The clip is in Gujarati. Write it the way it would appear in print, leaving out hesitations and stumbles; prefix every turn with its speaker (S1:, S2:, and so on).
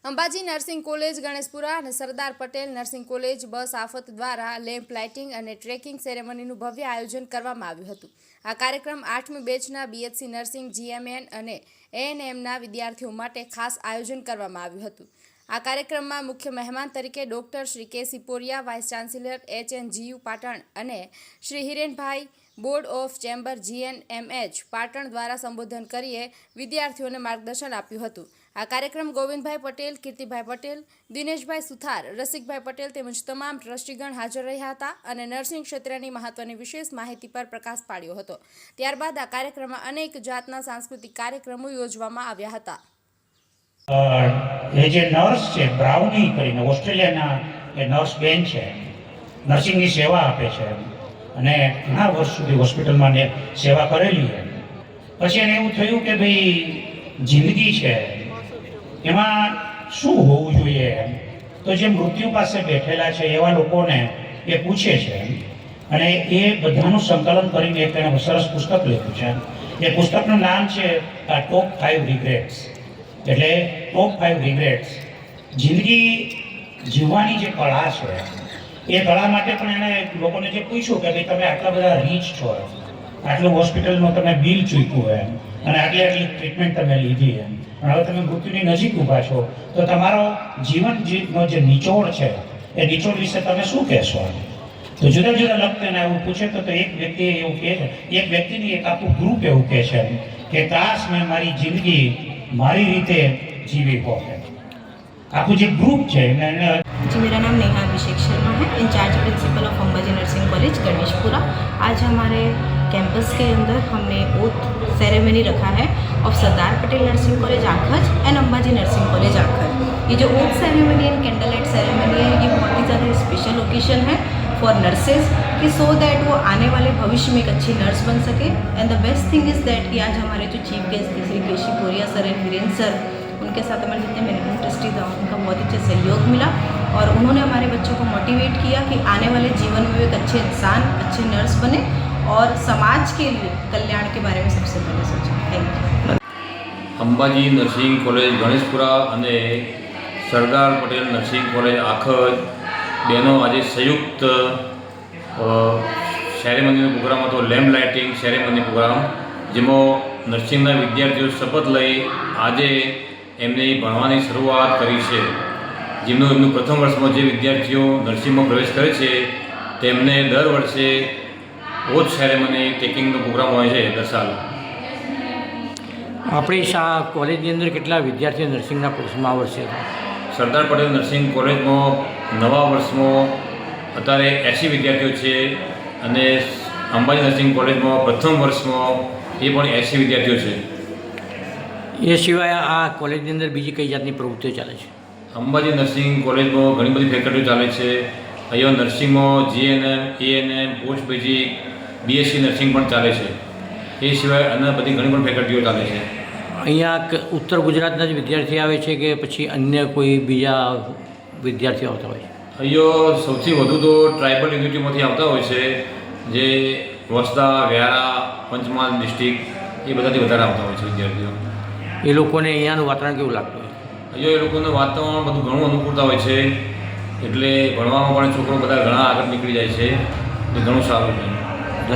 S1: અંબાજી નર્સિંગ કોલેજ ગણેશપુરા અને સરદાર પટેલ નર્સિંગ કોલેજ બસ આફત દ્વારા લેમ્પ લાઇટિંગ અને ટ્રેકિંગ સેરેમનીનું ભવ્ય આયોજન કરવામાં આવ્યું હતું। આ કાર્યક્રમ 8મી બેચના બીએસસી નર્સિંગ જીએમએન અને એએનએમના વિદ્યાર્થીઓ માટે ખાસ આયોજન કરવામાં આવ્યું હતું। આ કાર્યક્રમમાં મુખ્ય મહેમાન તરીકે doctor Shri K Siporiya, vice chancellor HNGU Patan અને Shri Hirenbhai board of chamber GNMH Patan દ્વારા સંબોધન કરીએ વિદ્યાર્થીઓને માર્ગદર્શન આપ્યું હતું। આ કાર્યક્રમ ગોવિંદભાઈ પટેલ, કીર્તિભાઈ પટેલ, દિનેશભાઈ સુથાર, રસિકભાઈ પટેલ તેમજ તમામ ટ્રસ્ટીગણ હાજર રહ્યા હતા અને નર્સિંગ ક્ષેત્રની મહત્વની વિશેષ માહિતી પર પ્રકાશ પાડ્યો હતો। ત્યારબાદ આ કાર્યક્રમમાં અનેક જાતના સાંસ્કૃતિક કાર્યક્રમો યોજવામાં આવ્યા હતા।
S2: એ જે નર્સ છે બ્રાઉની કરીને ઓસ્ટ્રેલિયાના એ નર્સ બેન છે, નર્સિંગની સેવા આપે છે અને ઘણા વર્ષ સુધી હોસ્પિટલમાં સેવા કરેલી છે। પછી એને એવું થયું કે ભાઈ જિંદગી છે એમાં શું હોવું જોઈએ, તો જે મૃત્યુ પાસે બેઠેલા છે એવા લોકોને એ પૂછે છે અને એ બધાનું સંકલન કરીને એક એને સરસ પુસ્તક લખ્યું છે। એ પુસ્તકનું નામ છે ટોપ 5 રિગ્રેટ્સ, એટલે ટોપ 5 રિગ્રેટ્સ। જિંદગી જીવવાની જે કળા છે એ કળા માટે પણ એણે લોકોને જે પૂછ્યું કે ભાઈ તમે આટલા બધા રીચ છો, આટલું હોસ્પિટલમાં તમે બિલ ચૂક્યું હોય અને આટલી ટ્રીટમેન્ટ તમે લીધી એમ, પણ હવે તમે મૃત્યુની નજીક ઊભા છો, તો તમારો જીવનનો જે નિચોડ છે એ નિચોડ વિશે તમે શું કહેશો? તો જુદા જુદા લખતેને એવું પૂછે તો એક વ્યક્તિ એવું કહે છે, એક વ્યક્તિની એક આખું ગ્રુપ એવું કહે છે કે કાશ મેં મારી જિંદગી મારી રીતે જીવી હોત। आपको जो ग्रुप है
S3: जी, मेरा नाम नेहा अभिषेक शर्मा है, incharge principal of Ambaji nursing college Ganeshpura. आज हमारे कैंपस के अंदर हमने ओथ सेरेमनी रखा है of Sardar Patel nursing college Aakhaj and Ambaji nursing college Aakhaj. ये जो oath ceremony and candle light ceremony है, ये बहुत ही ज़्यादा स्पेशल ओकेशन है फॉर नर्सेज कि सो दैट वो आने वाले भविष्य में एक अच्छी नर्स बन सके। And the best thing is that कि आज हमारे जो चीफ गेस्ट थे श्री के सिपोरिया सर एंड वीरेंद्र सर, उनके साथ हमारे जितने मैनेजमेंट ट्रस्टी था उनका बहुत अच्छा सहयोग मिला और उन्होंने हमारे बच्चों को मोटिवेट किया कि आने वाले जीवन में एक अच्छे इंसान, अच्छे नर्स बने और समाज के लिए कल्याण के बारे में सबसे पहले सोचें। Thank you.
S4: Ambaji nursing college Ganeshpura અને સરદાર પટેલ નર્સિંગ કોલેજ આખજ બેનો આજે સંયુક્ત સેરેમનીનો પ્રોગ્રામ હતો, લેમ્પ લાઇટિંગ સેરેમની પ્રોગ્રામ, જેમાં નર્સિંગના વિદ્યાર્થીઓ શપથ લઈ આજે એમની ભણવાની શરૂઆત કરી છે। એમનું પ્રથમ વર્ષમાં જે વિદ્યાર્થીઓ નર્સિંગમાં પ્રવેશ કરે છે તેમને દર વર્ષે ઓથ સેરેમની ટેકિંગનો પ્રોગ્રામ હોય છે દર સાલ।
S5: આપણી કોલેજની અંદર કેટલા વિદ્યાર્થીઓ નર્સિંગના કોર્સમાં આ વર્ષે?
S4: સરદાર પટેલ નર્સિંગ કોલેજમાં નવા વર્ષમાં અત્યારે 80 વિદ્યાર્થીઓ છે અને અંબાજી નર્સિંગ કોલેજમાં પ્રથમ વર્ષમાં એ પણ 80 વિદ્યાર્થીઓ છે।
S5: એ સિવાય આ કોલેજની અંદર બીજી કઈ જાતની પ્રવૃત્તિઓ ચાલે છે?
S4: અંબાજી નર્સિંગ કોલેજમાં ઘણી બધી ફેકલ્ટીઓ ચાલે છે। અહીંયા નર્સિંગમાં GNM, ANM, post basic, BSc nursing પણ ચાલે છે। એ સિવાય અન્ય બધી ઘણી પણ ફેકલ્ટીઓ ચાલે છે।
S5: અહીંયા ઉત્તર ગુજરાતના જ વિદ્યાર્થી આવે છે કે પછી અન્ય કોઈ બીજા વિદ્યાર્થીઓ આવતા હોય છે?
S4: અહીંયા સૌથી વધુ તો ટ્રાઇબલ યુનિવર્સિટીમાંથી આવતા હોય છે, જે વસદા, વ્યારા, પંચમહાલ ડિસ્ટ્રિક્ટ એ બધાથી વધારે આવતા હોય છે વિદ્યાર્થીઓ।
S5: એ લોકોને અહીંયાનું વાતાવરણ કેવું લાગતું હોય?
S4: અહીંયા એ લોકોનું વાતાવરણ બધું ઘણું અનુકૂળતા હોય છે, એટલે ભણવામાં પણ છોકરો બધા ઘણા આગળ નીકળી જાય છે, એ ઘણું સારું છે।